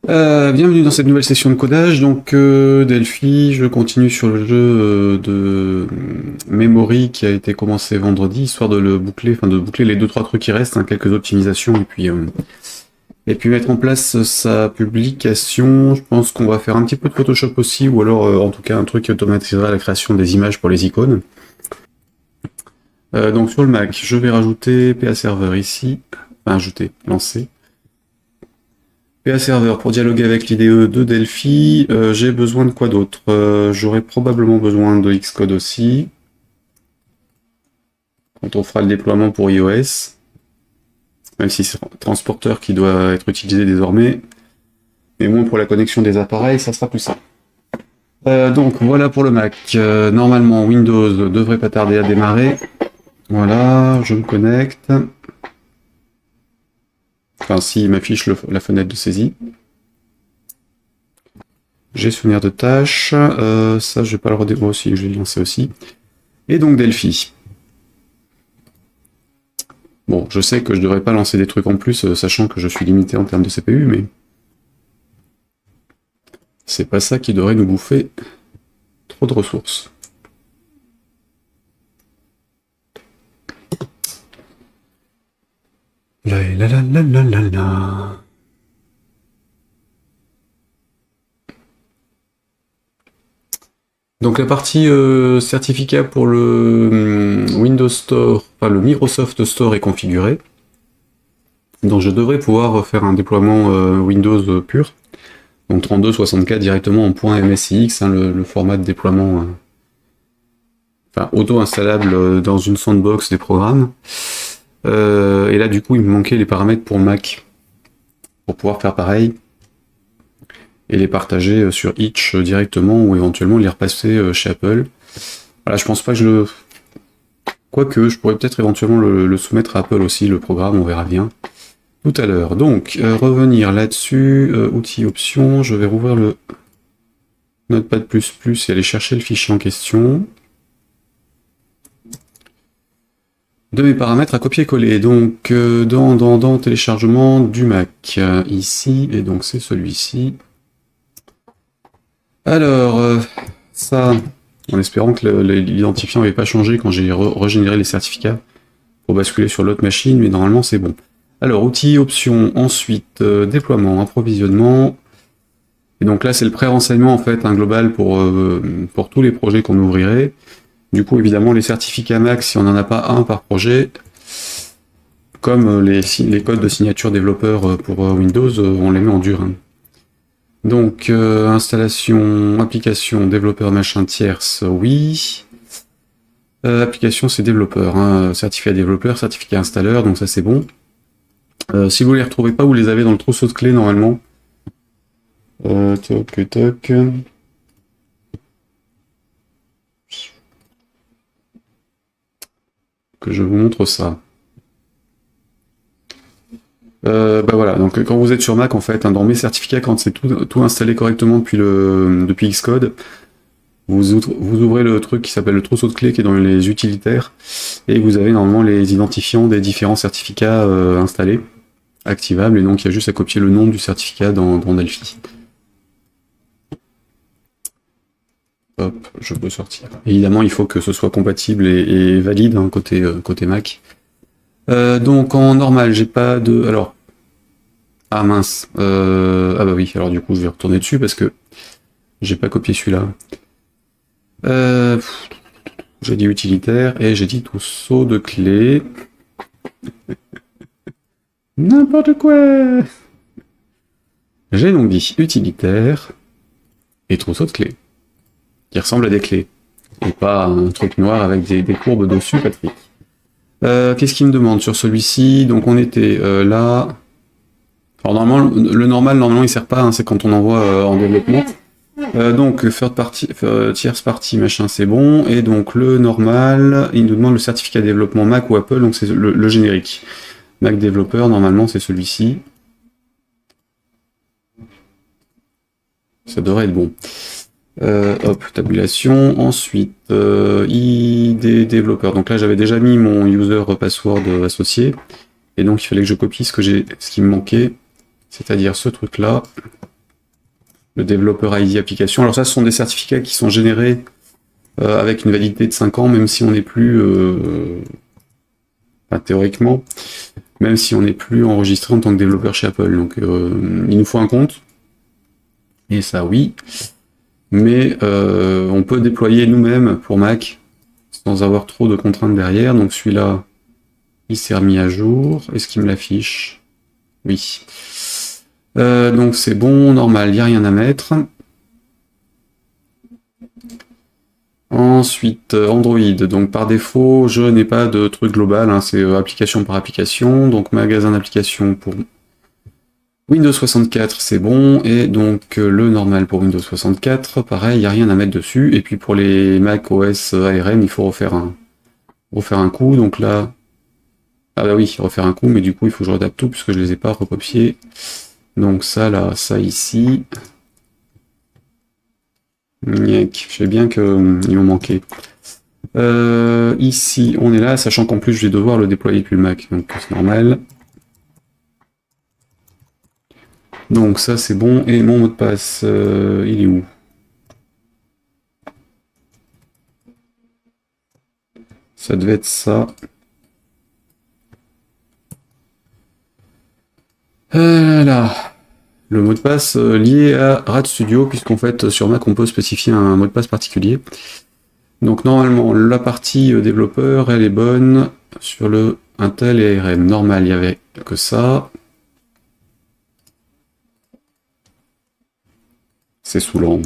Bienvenue dans cette nouvelle session de codage. Donc Delphi, je continue sur le jeu de Memory qui a été commencé vendredi, histoire de le boucler, enfin de boucler les 2-3 trucs qui restent, hein, quelques optimisations et puis mettre en place sa publication. Je pense qu'on va faire un petit peu de Photoshop aussi, ou alors en tout cas un truc qui automatisera la création des images pour les icônes. Donc sur le Mac, je vais rajouter PA Server ici, enfin ajouter, lancer. PA Server pour dialoguer avec l'IDE de Delphi, j'ai besoin de quoi d'autre? J'aurai probablement besoin de Xcode aussi, quand on fera le déploiement pour iOS, même si c'est un transporteur qui doit être utilisé désormais, mais moins pour la connexion des appareils, ça sera plus simple. Donc voilà pour le Mac. Normalement Windows devrait pas tarder à démarrer. Voilà, je me connecte. Enfin, s'il m'affiche la fenêtre de saisie. Gestionnaire de tâches, ça je vais pas le redémarrer aussi, je vais le lancer aussi. Et donc Delphi. Bon, je sais que je devrais pas lancer des trucs en plus, sachant que je suis limité en termes de CPU, mais c'est pas ça qui devrait nous bouffer trop de ressources. La la la la la la la. Donc la partie certificat pour le Windows Store, enfin le Microsoft Store est configurée. Donc je devrais pouvoir faire un déploiement Windows pur. Donc 3264 directement en .msix, hein, le format de déploiement enfin, auto-installable dans une sandbox des programmes. Et là du coup il me manquait les paramètres pour Mac, pour pouvoir faire pareil. Et les partager sur Itch directement, ou éventuellement les repasser chez Apple. Voilà, je pense pas que je le... Quoique, je pourrais peut-être éventuellement le soumettre à Apple aussi, le programme, on verra bien tout à l'heure. Donc, revenir là-dessus, outils, options, je vais rouvrir le Notepad++ et aller chercher le fichier en question. De mes paramètres à copier-coller, donc dans téléchargement du Mac, ici, et donc c'est celui-ci. Alors, ça, en espérant que l'identifiant n'avait pas changé quand j'ai régénéré les certificats pour basculer sur l'autre machine, mais normalement c'est bon. Alors, outils, options, ensuite, déploiement, approvisionnement. Et donc là, c'est le pré-renseignement en fait, un global pour tous les projets qu'on ouvrirait. Du coup, évidemment, les certificats Mac, si on n'en a pas un par projet, comme les codes de signature développeur pour Windows, on les met en dur. Hein. Donc, installation, application, développeur, machin, tierce, oui. Application, c'est développeur, hein, certificat développeur, certificat installeur, donc ça c'est bon. Si vous les retrouvez pas, vous les avez dans le trousseau de clés normalement. Toc, toc. Que je vous montre ça. Bah voilà, donc quand vous êtes sur Mac, en fait, hein, dans mes certificats, quand c'est tout installé correctement depuis Xcode, vous ouvrez le truc qui s'appelle le trousseau de clés qui est dans les utilitaires, et vous avez normalement les identifiants des différents certificats installés, activables, et donc il y a juste à copier le nom du certificat dans Delphi. Hop, je peux sortir. Évidemment, il faut que ce soit compatible et valide hein, côté Mac. Donc en normal, j'ai pas de... Alors... Ah mince. Ah bah oui, alors du coup, je vais retourner dessus parce que j'ai pas copié celui-là. J'ai dit utilitaire et j'ai dit trousseau de clés. N'importe quoi. J'ai donc dit utilitaire et trousseau de clés. Qui ressemble à des clés. Et pas un truc noir avec des courbes dessus, Patrick. Qu'est-ce qu'il me demande sur celui-ci? Donc on était là. Alors normalement, le normal, normalement il sert pas, hein, c'est quand on envoie en développement. Donc third party, tierce partie, machin, c'est bon. Et donc le normal, il nous demande le certificat de développement Mac ou Apple, donc c'est le générique. Mac développeur, normalement c'est celui-ci. Ça devrait être bon. Hop, tabulation. Ensuite, ID développeur. Donc là, j'avais déjà mis mon user password associé. Et donc, il fallait que je copie ce qui me manquait. C'est-à-dire ce truc-là. le développeur ID application. Alors ça, ce sont des certificats qui sont générés avec une validité de 5 ans, même si on n'est plus, enfin, théoriquement, même si on n'est plus enregistré en tant que développeur chez Apple. Donc il nous faut un compte, et ça oui, mais on peut déployer nous-mêmes pour Mac sans avoir trop de contraintes derrière. Donc celui-là, il s'est remis à jour. Est-ce qu'il me l'affiche? Oui. Donc c'est bon, normal, il n'y a rien à mettre. Ensuite, Android. Donc par défaut, je n'ai pas de truc global, hein, c'est application par application. Donc magasin d'applications pour Windows 64, c'est bon. Et donc le normal pour Windows 64, pareil, il n'y a rien à mettre dessus. Et puis pour les Mac OS ARM, il faut refaire un coup. Donc là, ah bah oui, refaire un coup, mais du coup, il faut que je redapte tout puisque je ne les ai pas recopiés. Donc ça là, ça ici. Je sais bien qu'ils m'ont manqué. Ici, on est là, sachant qu'en plus, je vais devoir le déployer depuis le Mac, donc c'est normal. Donc ça, c'est bon. Et mon mot de passe, il est où? Ça devait être ça. Là. Le mot de passe lié à RadStudio, puisqu'en fait, sur Mac, on peut spécifier un mot de passe particulier. Donc normalement, la partie développeur, elle est bonne sur le Intel et ARM. Normal, il n'y avait que ça. C'est saoulant.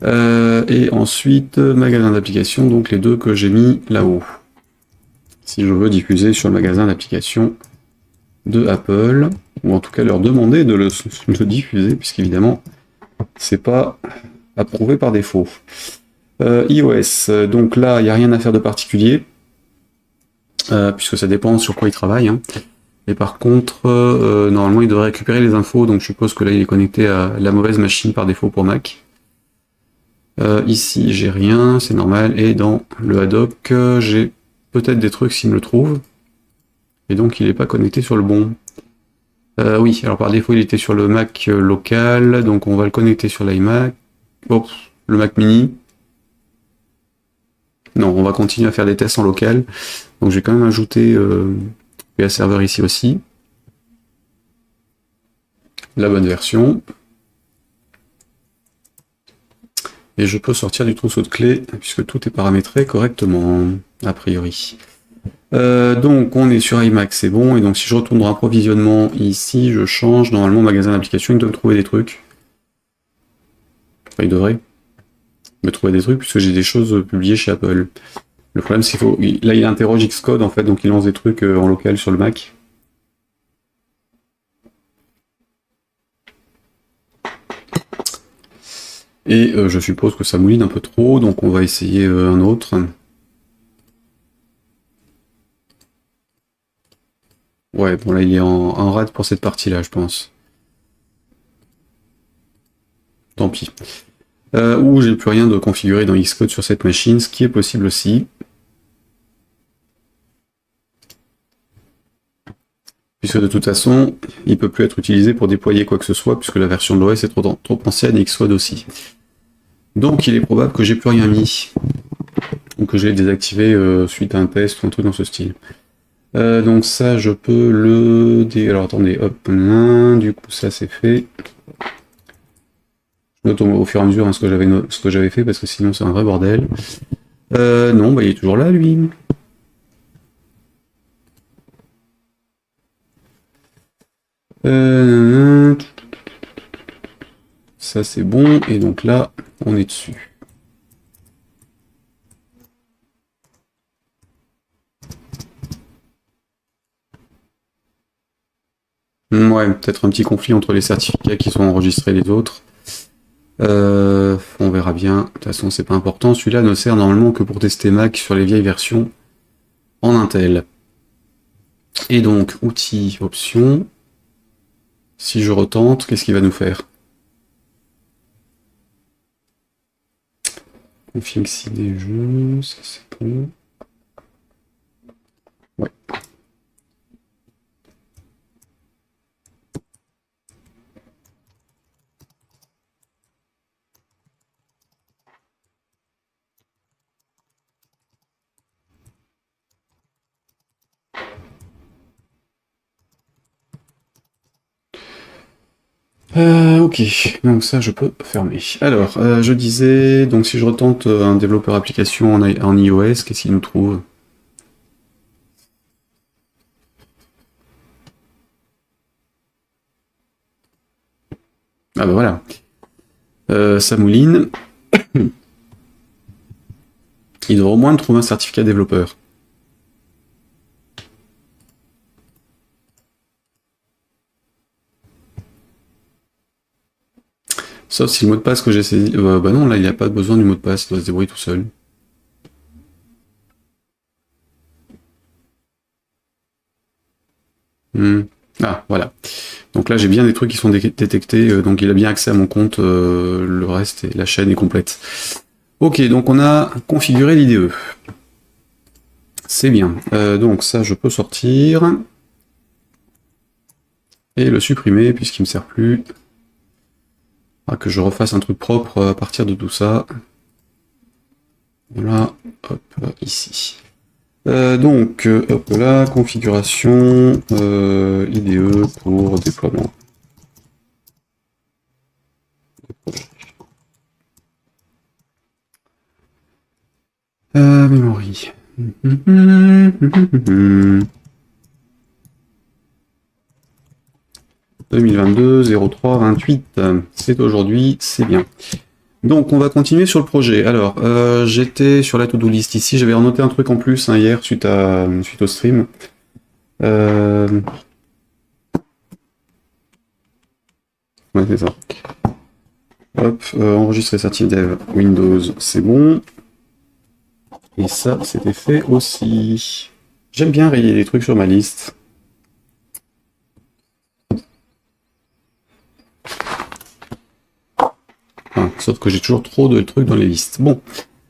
Et ensuite, magasin d'applications, donc les deux que j'ai mis là-haut. Si je veux diffuser sur le magasin d'applications de Apple, ou en tout cas leur demander de le diffuser, puisqu'évidemment, c'est pas approuvé par défaut. iOS, donc là, il n'y a rien à faire de particulier, puisque ça dépend sur quoi il travaille. Hein. Et par contre, normalement, il devrait récupérer les infos, donc je suppose que là, il est connecté à la mauvaise machine par défaut pour Mac. Ici, j'ai rien, c'est normal. Et dans le Haddock, j'ai peut-être des trucs s'il me le trouve. Et donc, il n'est pas connecté sur le bon. Oui, alors par défaut, il était sur le Mac local. Donc, on va le connecter sur l'iMac. Oh, le Mac mini. Non, on va continuer à faire des tests en local. Donc, je vais quand même ajouter PA Server ici aussi. La bonne version. Et je peux sortir du trousseau de clés, puisque tout est paramétré correctement, a priori. Donc on est sur iMac, c'est bon, et donc si je retourne dans approvisionnement ici, je change, normalement magasin d'application, il doit me trouver des trucs. Enfin, il devrait me trouver des trucs, puisque j'ai des choses publiées chez Apple. Le problème c'est qu'il là il interroge Xcode en fait, donc il lance des trucs en local sur le Mac. Et je suppose que ça mouline un peu trop, donc on va essayer un autre. Ouais, bon là il est en rade pour cette partie-là, je pense. Tant pis. Ou j'ai plus rien de configuré dans Xcode sur cette machine, ce qui est possible aussi. Puisque de toute façon, il ne peut plus être utilisé pour déployer quoi que ce soit, puisque la version de l'OS est trop ancienne et Xcode aussi. Donc il est probable que j'ai plus rien mis, ou que je l'ai désactivé suite à un test ou un truc dans ce style. Donc ça, je peux le... Alors attendez, hop, du coup ça c'est fait. Je note au fur et à mesure hein, ce que j'avais fait, parce que sinon c'est un vrai bordel. Non, bah il est toujours là, lui. Ça c'est bon, et donc là, on est dessus. Ouais, peut-être un petit conflit entre les certificats qui sont enregistrés et les autres. On verra bien. De toute façon, c'est pas important. Celui-là ne sert normalement que pour tester Mac sur les vieilles versions en Intel. Et donc, outils, options. Si je retente, qu'est-ce qu'il va nous faire? Config CD jeux, ça c'est bon. Ouais. Ok, donc ça je peux fermer. Alors, je disais, donc si je retente un développeur application en iOS, qu'est-ce qu'il nous trouve? Ah bah voilà. Ça mouline. Il devrait au moins trouver un certificat développeur. Sauf si le mot de passe que j'ai saisi... bah non, là il n'y a pas besoin du mot de passe, il doit se débrouiller tout seul. Hmm. Ah, voilà. Donc là j'ai bien des trucs qui sont détectés, donc il a bien accès à mon compte, le reste, et la chaîne est complète. Ok, donc on a configuré l'IDE. C'est bien. Donc ça je peux sortir. Et le supprimer puisqu'il me sert plus. Que je refasse un truc propre à partir de tout ça. Voilà, hop, ici. Donc, hop là, configuration IDE pour déploiement. Memory. 2022 03 28, c'est aujourd'hui, c'est bien. Donc on va continuer sur le projet. Alors j'étais sur la to-do list ici, j'avais noté un truc en plus hier suite au stream. Ouais c'est ça. Hop, enregistrer CertiDev Windows, c'est bon. Et ça c'était fait aussi. J'aime bien rayer les trucs sur ma liste. Sauf que j'ai toujours trop de trucs dans les listes. Bon,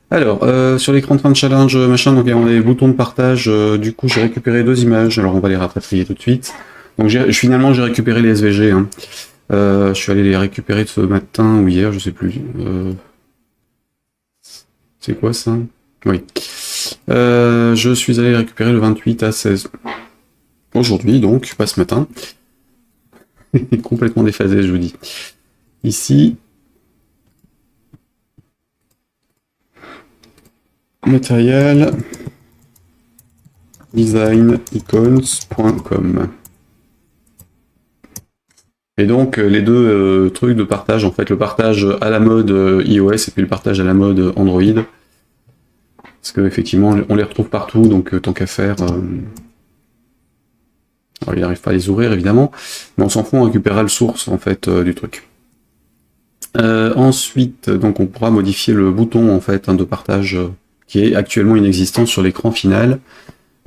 alors, sur l'écran de fin de challenge, machin, donc on a les boutons de partage, du coup j'ai récupéré 2 images, alors on va les rapatrier tout de suite. Donc finalement j'ai récupéré les SVG, hein. Je suis allé les récupérer ce matin ou hier, je sais plus. C'est quoi ça? Oui. Je suis allé récupérer le 28 à 16. Aujourd'hui donc, pas ce matin. Complètement déphasé, je vous dis. Ici, matériel, design-icons.com. Et donc les deux trucs de partage, en fait, le partage à la mode iOS et puis le partage à la mode Android. Parce qu'effectivement, on les retrouve partout, donc tant qu'à faire... Alors il n'arrive pas à les ouvrir évidemment, mais on s'en fout, on récupérera le source en fait du truc. Ensuite, donc on pourra modifier le bouton en fait de partage qui est actuellement inexistant sur l'écran final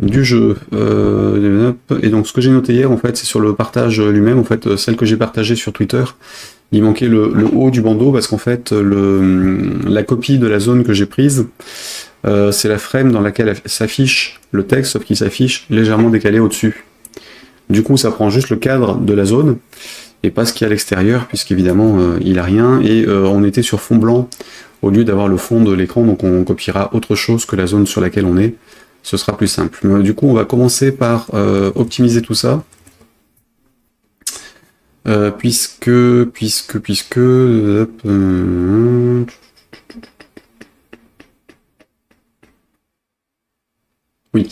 du jeu. Et donc ce que j'ai noté hier en fait, c'est sur le partage lui-même, en fait, celle que j'ai partagée sur Twitter, il manquait le haut du bandeau parce qu'en fait la copie de la zone que j'ai prise, c'est la frame dans laquelle s'affiche le texte, sauf qu'il s'affiche légèrement décalé au-dessus. Du coup, ça prend juste le cadre de la zone, et pas ce qu'il y a à l'extérieur, puisqu'évidemment, il a rien, et on était sur fond blanc, au lieu d'avoir le fond de l'écran, donc on copiera autre chose que la zone sur laquelle on est. Ce sera plus simple. Mais, du coup, on va commencer par optimiser tout ça. Puisque... Oui.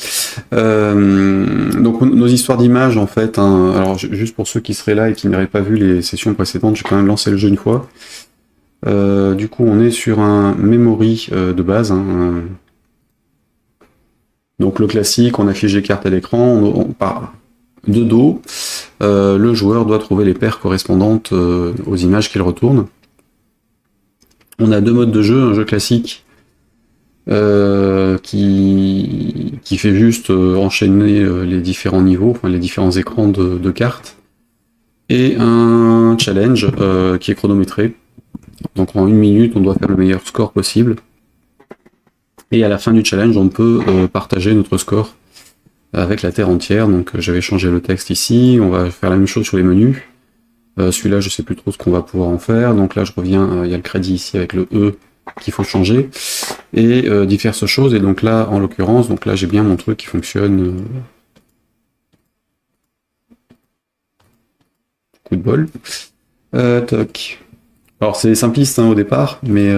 Donc nos histoires d'images, en fait, hein, alors juste pour ceux qui seraient là et qui n'auraient pas vu les sessions précédentes, j'ai quand même lancé le jeu une fois. Du coup, on est sur un memory de base. Hein, donc le classique, on affiche les cartes à l'écran, on part de dos. Le joueur doit trouver les paires correspondantes aux images qu'il retourne. On a 2 modes de jeu, un jeu classique qui fait juste enchaîner les différents niveaux, enfin les différents écrans de cartes, et un challenge qui est chronométré. Donc en 1 minute, on doit faire le meilleur score possible. Et à la fin du challenge, on peut partager notre score avec la Terre entière. Donc j'avais changé le texte ici, on va faire la même chose sur les menus. Celui-là, je sais plus trop ce qu'on va pouvoir en faire. Donc là, je reviens, il y a le crédit ici avec le E qu'il faut changer, et diverses choses. Et donc là, en l'occurrence, donc là j'ai bien mon truc qui fonctionne. Coup de bol. Toc. Alors c'est simpliste hein, au départ, mais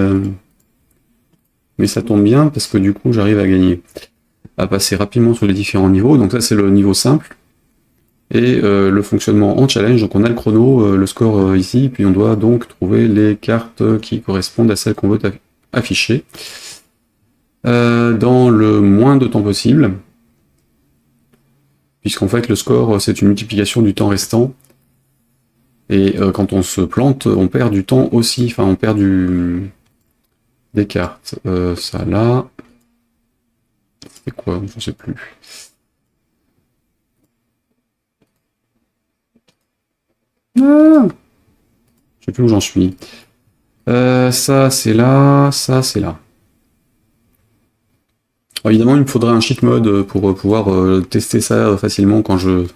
ça tombe bien parce que du coup j'arrive à gagner. À passer rapidement sur les différents niveaux. Donc ça c'est le niveau simple. Et le fonctionnement en challenge, donc on a le chrono, le score ici, puis on doit donc trouver les cartes qui correspondent à celles qu'on veut afficher. Dans le moins de temps possible, puisqu'en fait le score c'est une multiplication du temps restant, et quand on se plante, on perd du temps aussi, enfin on perd des cartes. Ça là, c'est quoi? Je sais plus. Ah, je sais plus où j'en suis. Ça c'est là, ça c'est là. Alors, évidemment, il me faudrait un cheat mode pour pouvoir tester ça facilement quand je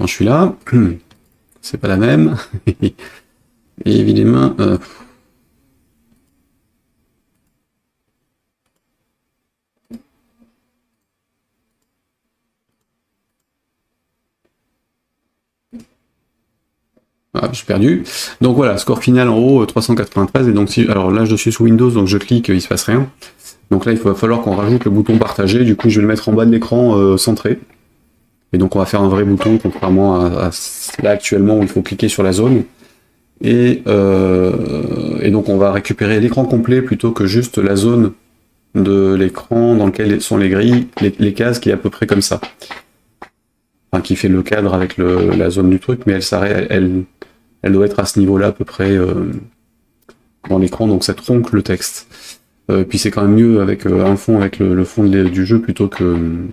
suis là. C'est pas la même. Et évidemment, ah, j'ai perdu. Donc voilà, score final en haut 393. Et donc alors là je suis sous Windows, donc je clique, il se passe rien. Donc là il va falloir qu'on rajoute le bouton partager. Du coup je vais le mettre en bas de l'écran centré. Et donc on va faire un vrai bouton, contrairement à là actuellement où il faut cliquer sur la zone. Et donc on va récupérer l'écran complet plutôt que juste la zone de l'écran dans lequel sont les grilles, les cases qui est à peu près comme ça. Enfin, qui fait le cadre avec la zone du truc, mais elle doit être à ce niveau-là à peu près dans l'écran, donc ça tronque le texte. Puis c'est quand même mieux avec un fond avec le fond du jeu plutôt qu'un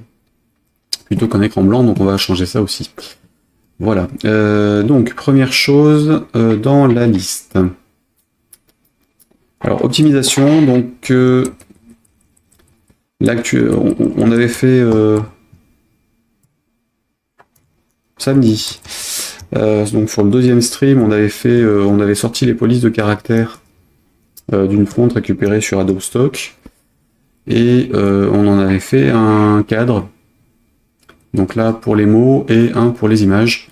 écran blanc, donc on va changer ça aussi. Voilà. Donc première chose dans la liste. Alors optimisation, donc là on avait fait samedi. Donc sur le deuxième stream, on avait sorti les polices de caractère d'une fonte récupérée sur Adobe Stock et on en avait fait un cadre. Donc là pour les mots et un pour les images.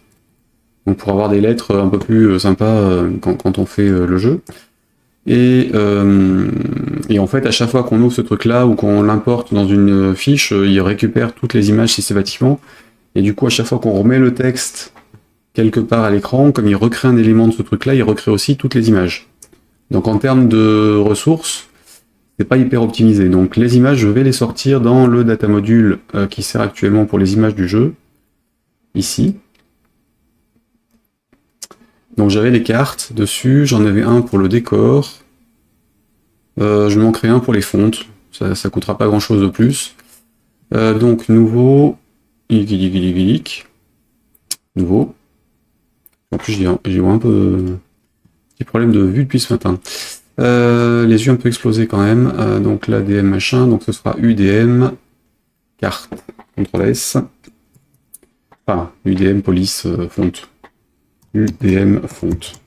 Donc pour avoir des lettres un peu plus sympas quand on fait le jeu. Et en fait, à chaque fois qu'on ouvre ce truc-là ou qu'on l'importe dans une fiche, il récupère toutes les images systématiquement. Et du coup, à chaque fois qu'on remet le texte quelque part à l'écran, comme il recrée un élément de ce truc-là, il recrée aussi toutes les images. Donc en termes de ressources, c'est pas hyper optimisé. Donc les images, je vais les sortir dans le data module qui sert actuellement pour les images du jeu, ici. Donc j'avais les cartes dessus, j'en avais un pour le décor, je manquerai un pour les fontes, ça coûtera pas grand chose de plus. Donc nouveau, nouveau. En plus j'ai un peu petit problème de vue depuis ce matin. Les yeux un peu explosés quand même, donc là DM machin, donc ce sera UDM, carte, CTRL S, enfin UDM police fonte. UDM fonte.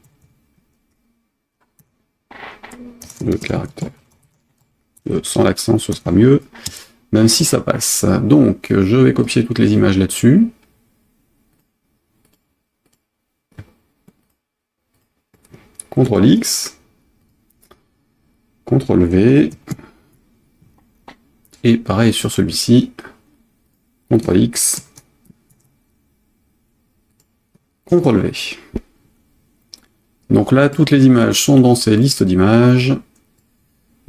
Le caractère. Sans l'accent, ce sera mieux, même si ça passe. Donc, je vais copier toutes les images là-dessus. CTRL X. CTRL V. Et pareil sur celui-ci. CTRL X. CTRL V. Donc là, toutes les images sont dans ces listes d'images,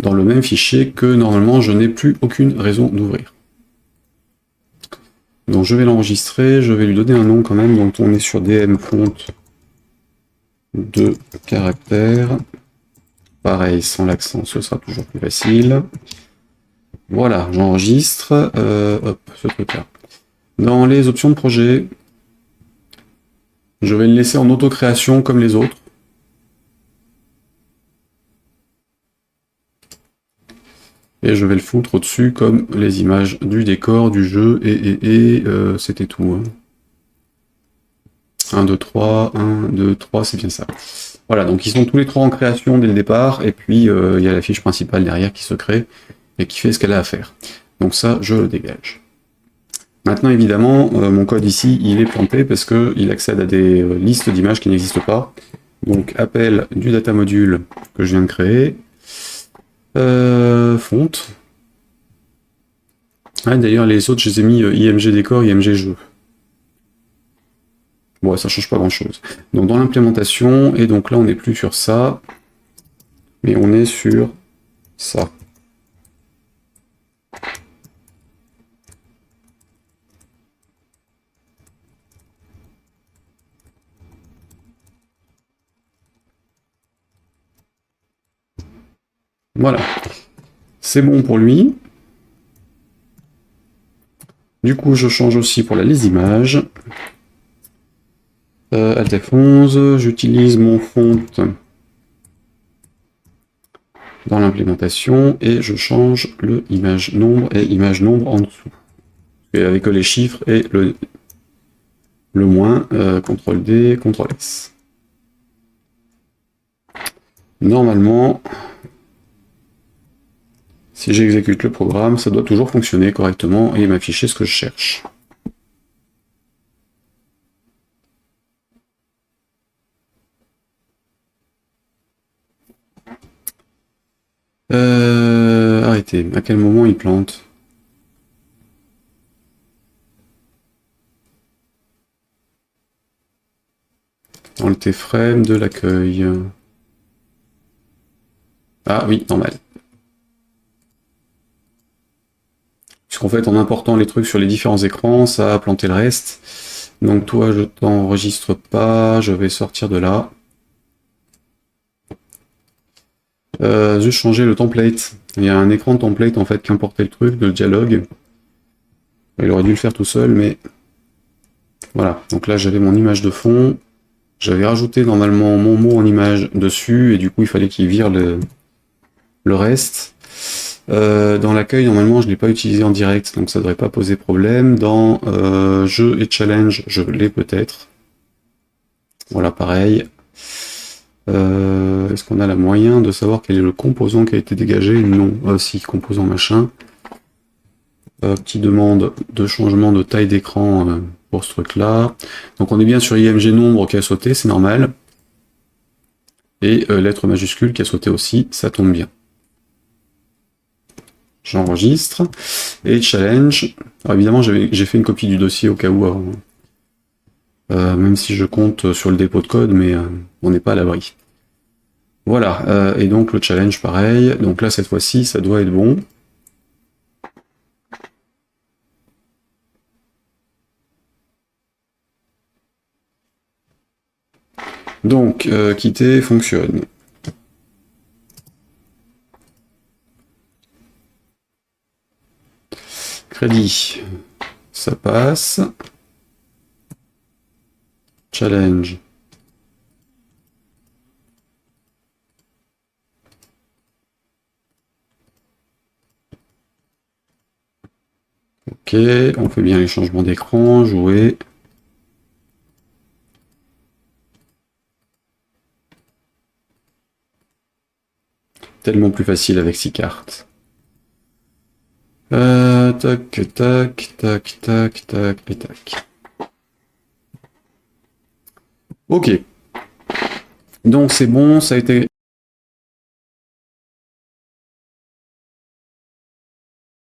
dans le même fichier que normalement je n'ai plus aucune raison d'ouvrir. Donc je vais l'enregistrer, je vais lui donner un nom quand même, donc on est sur DM font de caractère. Pareil, sans l'accent, ce sera toujours plus facile. Voilà, j'enregistre, hop, ce truc-là. Dans les options de projet, je vais le laisser en auto-création comme les autres. Et je vais le foutre au-dessus comme les images du décor, du jeu, et c'était tout. 1, 2, 3, 1, 2, 3, c'est bien ça. Voilà, donc ils sont tous les trois en création dès le départ, et puis il y a la fiche principale derrière qui se crée, et qui fait ce qu'elle a à faire. Donc ça, je le dégage. Maintenant, évidemment, mon code ici, il est planté parce qu'il accède à des listes d'images qui n'existent pas. Donc appel du data module que je viens de créer. Fonte. Ah, d'ailleurs, les autres, je les ai mis IMG décor, IMG jeu. Bon, ça change pas grand chose. Donc dans l'implémentation, et donc là on n'est plus sur ça, mais on est sur ça. Voilà. C'est bon pour lui. Du coup, je change aussi pour la liste d'images. Alt F11, j'utilise mon font dans l'implémentation et je change le image nombre et image nombre en dessous. Et avec les chiffres et le moins, CTRL D, CTRL S. Normalement, si j'exécute le programme, ça doit toujours fonctionner correctement et m'afficher ce que je cherche. Arrêtez, à quel moment il plante? Dans le T-frame de l'accueil. Ah oui, normal. Puisqu'en fait, en important les trucs sur les différents écrans, ça a planté le reste. Donc toi, je t'enregistre pas, je vais sortir de là. Juste changer le template. Il y a un écran de template en fait qui importait le truc, de dialogue. Il aurait dû le faire tout seul, mais voilà. Donc là, j'avais mon image de fond. J'avais rajouté normalement mon mot en image dessus, et du coup, il fallait qu'il vire le reste. Dans l'accueil, normalement, je ne l'ai pas utilisé en direct, donc ça ne devrait pas poser problème. Dans jeu et challenge, je l'ai peut-être. Voilà, pareil. Est-ce qu'on a la moyen de savoir quel est le composant qui a été dégagé? Non. Si, composant machin. Petite demande de changement de taille d'écran pour ce truc-là. Donc on est bien sur IMG nombre qui a sauté, c'est normal. Et lettre majuscule qui a sauté aussi, ça tombe bien. J'enregistre. Et challenge. Alors évidemment, j'ai fait une copie du dossier au cas où, même si je compte sur le dépôt de code, mais on n'est pas à l'abri. Voilà, et donc le challenge pareil. Donc là, cette fois-ci, ça doit être bon. Donc, quitter fonctionne. Crédit, ça passe. Challenge. Ok, on fait bien les changements d'écran, jouer. Tellement plus facile avec 6 cartes. Tac, tac, tac, tac, tac, et tac. Ok. Donc c'est bon, ça a été